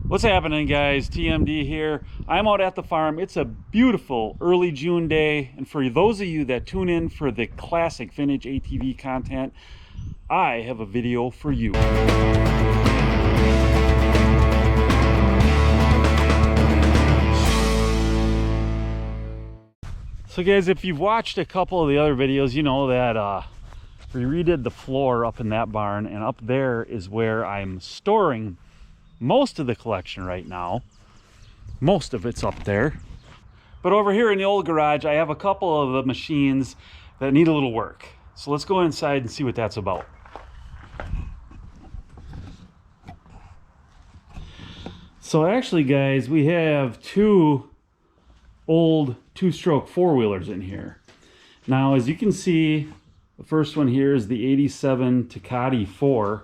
What's happening, guys? TMD here. I'm out at the farm. It's a beautiful early June day, and for those of you that tune in for the classic vintage ATV content, I have a video for you. So guys, if you've watched a couple of the other videos, you know that we redid the floor up in that barn, and up there is where I'm storing most of the collection right now. Most of it's up there. But over here in the old garage, I have a couple of the machines that need a little work. So let's go inside and see what that's about. So actually, guys, we have two old two-stroke four-wheelers in here. Now, as you can see, the first one here is the 87 Takati 4.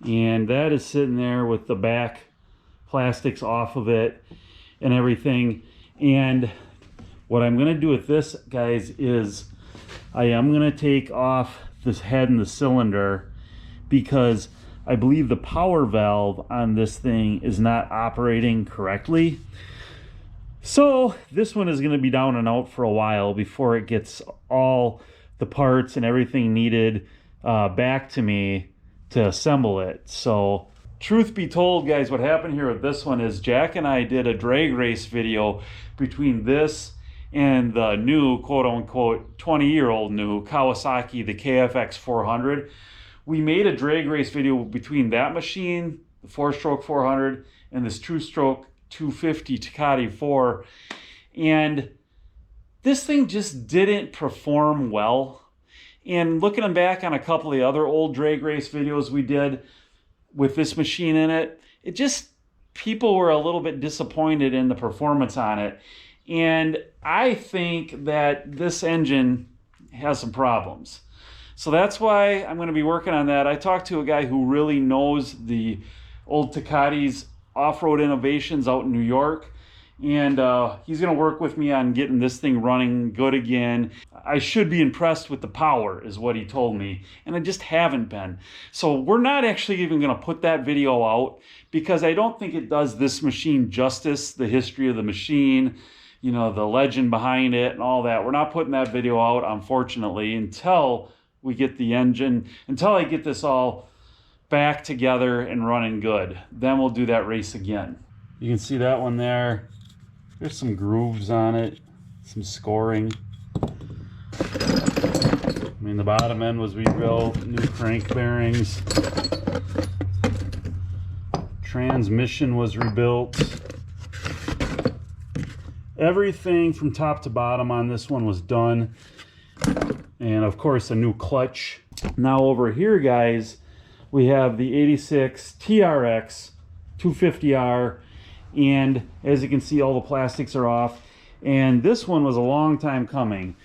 And that is sitting there with the back plastics off of it and everything. And what I'm going to do with this, guys, is I am going to take off this head and the cylinder because I believe the power valve on this thing is not operating correctly. So this one is going to be down and out for a while before it gets all the parts and everything needed back to me to assemble it. So truth be told, guys, what happened here with this one is Jack and I did a drag race video between this and the new quote-unquote 20-year-old new Kawasaki, the KFX 400. We made a drag race video between that machine, the 4-stroke 400, and this 2-stroke 250 Takati 4, and this thing just didn't perform well. And looking back on a couple of the other old drag race videos we did with this machine in it, it just, people were a little bit disappointed in the performance on it. And I think that this engine has some problems. So that's why I'm going to be working on that. I talked to a guy who really knows the old Takati's off-road innovations out in New York. And he's going to work with me on getting this thing running good again. I should be impressed with the power, is what he told me, and I just haven't been. So we're not actually even going to put that video out because I don't think it does this machine justice, the history of the machine, you know, the legend behind it and all that. We're not putting that video out, unfortunately, until we get the engine, until I get this all back together and running good. Then we'll do that race again. You can see that one there. There's some grooves on it, some scoring. I mean, the bottom end was rebuilt, new crank bearings. Transmission was rebuilt. Everything from top to bottom on this one was done. And of course, a new clutch. Now over here, guys, we have the 86 TRX 250R. And as you can see, all the plastics are off. And this one was a long time coming.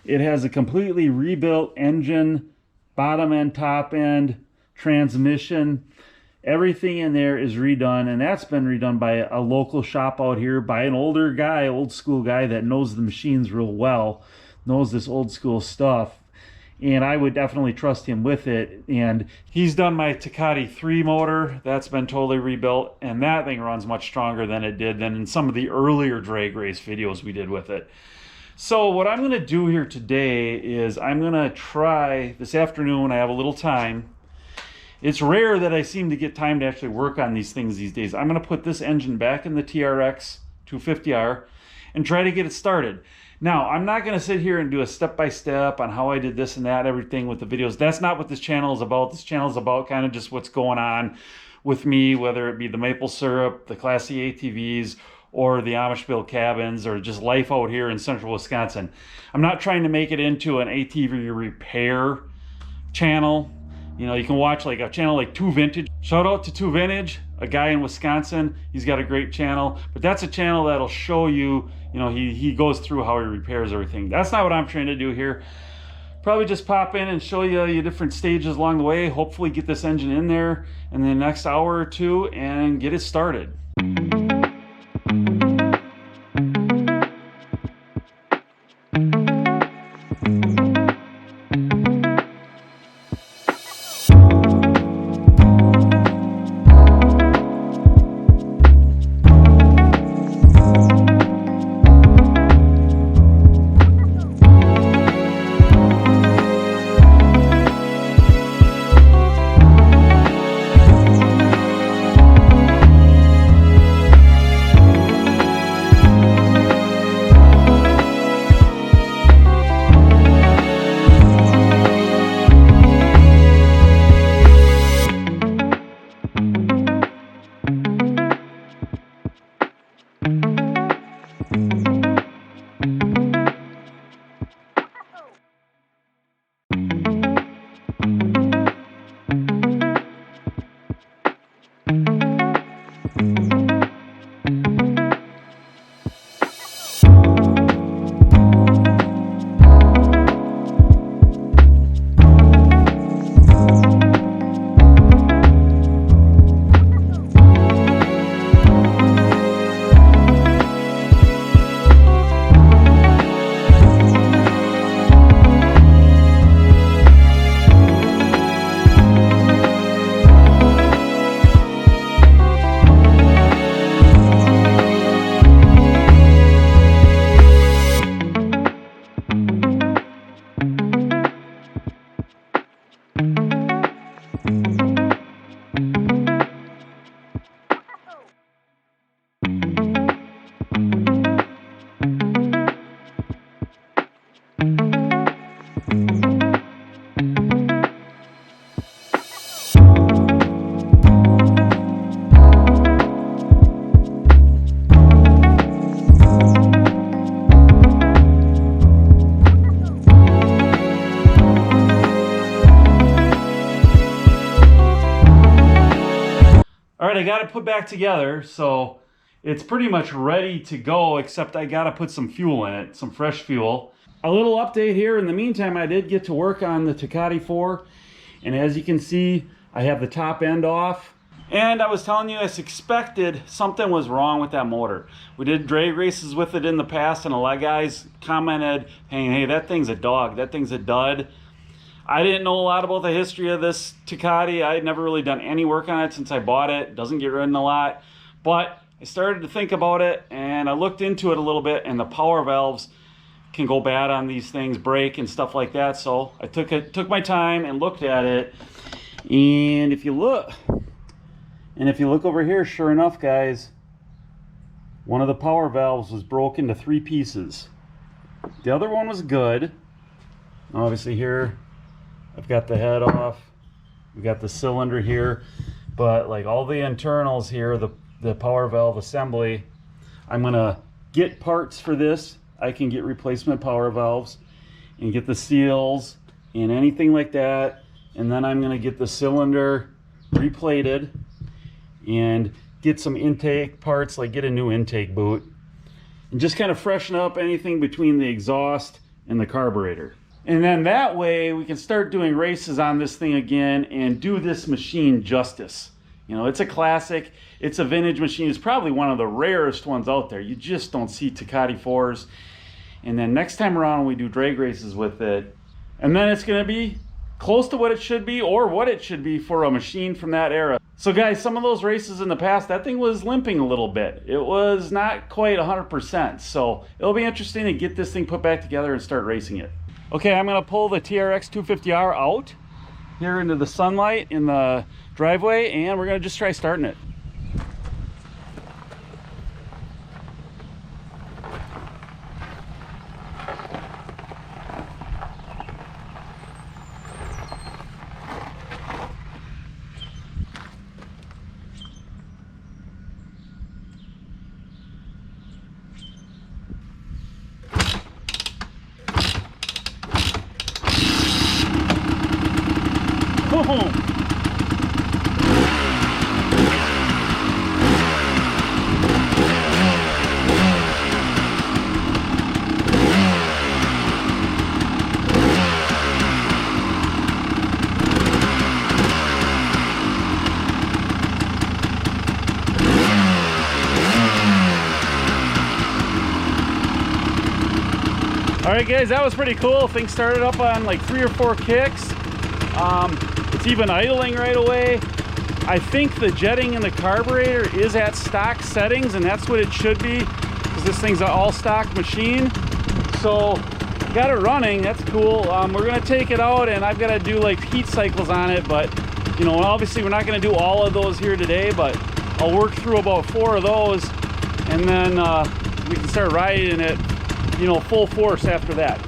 It has a completely rebuilt engine, bottom end, top end, transmission. Everything in there is redone, and that's been redone by a local shop out here, by an older guy, old school guy that knows the machines real well, knows this old school stuff. And I would definitely trust him with it. And he's done my Takati 3 motor. That's been totally rebuilt. And that thing runs much stronger than it did than in some of the earlier drag race videos we did with it. So what I'm going to do here today is I'm going to try, this afternoon, I have a little time. It's rare that I seem to get time to actually work on these things these days. I'm going to put this engine back in the TRX 250R and try to get it started. Now, I'm not going to sit here and do a step-by-step on how I did this and that, everything with the videos. That's not what this channel is about. This channel is about kind of just what's going on with me, whether it be the maple syrup, the Class C ATVs, or the Amish built cabins, or just life out here in central Wisconsin. I'm not trying to make it into an ATV repair channel. You know, you can watch like a channel like Two Vintage. Shout out to Two Vintage, a guy in Wisconsin. He's got a great channel, but that's a channel that'll show you, you know, he goes through how he repairs everything. That's not what I'm trying to do here. Probably just pop in and show you different stages along the way. Hopefully get this engine in there in the next hour or two and get it started. All right, I got it put back together, so it's pretty much ready to go, except I got to put some fuel in it, some fresh fuel. A little update here. In the meantime, I did get to work on the Tecate 4, and as you can see, I have the top end off. And I was telling you, as expected, something was wrong with that motor. We did drag races with it in the past, and a lot of guys commented, hey, that thing's a dog, that thing's a dud. I didn't know a lot about the history of this Tecate. I had never really done any work on it since I bought it. It doesn't get ridden a lot. But I started to think about it, and I looked into it a little bit, and the power valves can go bad on these things, break and stuff like that. So I took my time and looked at it. And if you look over here, sure enough, guys, one of the power valves was broken to 3 pieces. The other one was good. Obviously here, I've got the head off, we got the cylinder here, but like all the internals here, the power valve assembly, I'm gonna get parts for this. I can get replacement power valves and get the seals and anything like that, and then I'm gonna get the cylinder replated and get some intake parts, like get a new intake boot, and just kind of freshen up anything between the exhaust and the carburetor. And then that way we can start doing races on this thing again and do this machine justice. You know, it's a classic, it's a vintage machine. It's probably one of the rarest ones out there. You just don't see Tecate 4s. And then next time around we do drag races with it, and then it's gonna be close to what it should be, or what it should be for a machine from that era. So guys, some of those races in the past, that thing was limping a little bit. It was not quite 100%. So it'll be interesting to get this thing put back together and start racing it. Okay, I'm gonna pull the TRX 250R out here into the sunlight in the driveway, and we're gonna just try starting it. Boom! All right, guys, that was pretty cool. Thing started up on like 3 or 4 kicks. It's even idling right away. I think the jetting in the carburetor is at stock settings, and that's what it should be, because this thing's an all stock machine. So got it running, that's cool. We're gonna take it out, and I've got to do like heat cycles on it, but you know, obviously we're not gonna do all of those here today, but I'll work through about 4 of those, and then we can start riding it, you know, full force after that.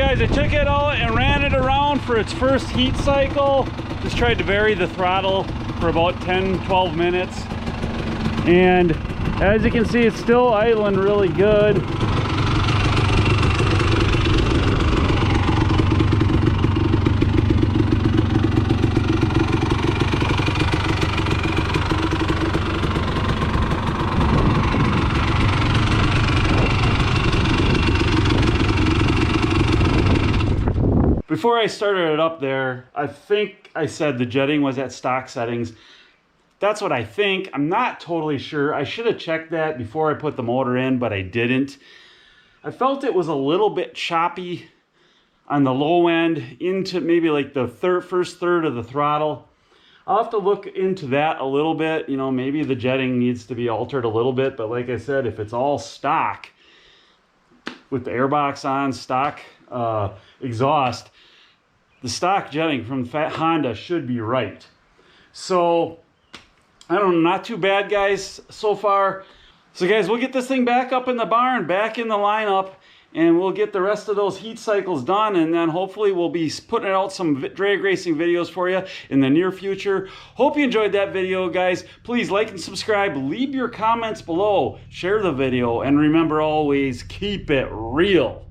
guys, I took it out and ran it around for its first heat cycle. Just tried to vary the throttle for about 10-12 minutes. And as you can see, it's still idling really good. Before I started it up there, I think I said the jetting was at stock settings. That's what I think. I'm not totally sure. I should have checked that before I put the motor in, but I didn't. I felt it was a little bit choppy on the low end into maybe like the first third of the throttle. I'll have to look into that a little bit. You know, maybe the jetting needs to be altered a little bit, but like I said, if it's all stock with the airbox on, stock exhaust, the stock jetting from Honda should be right. So I don't know, not too bad, guys, so far. So guys, we'll get this thing back up in the barn, back in the lineup, and we'll get the rest of those heat cycles done, and then hopefully we'll be putting out some drag racing videos for you in the near future. Hope you enjoyed that video, guys. Please like and subscribe, leave your comments below, share the video, and remember always, keep it real.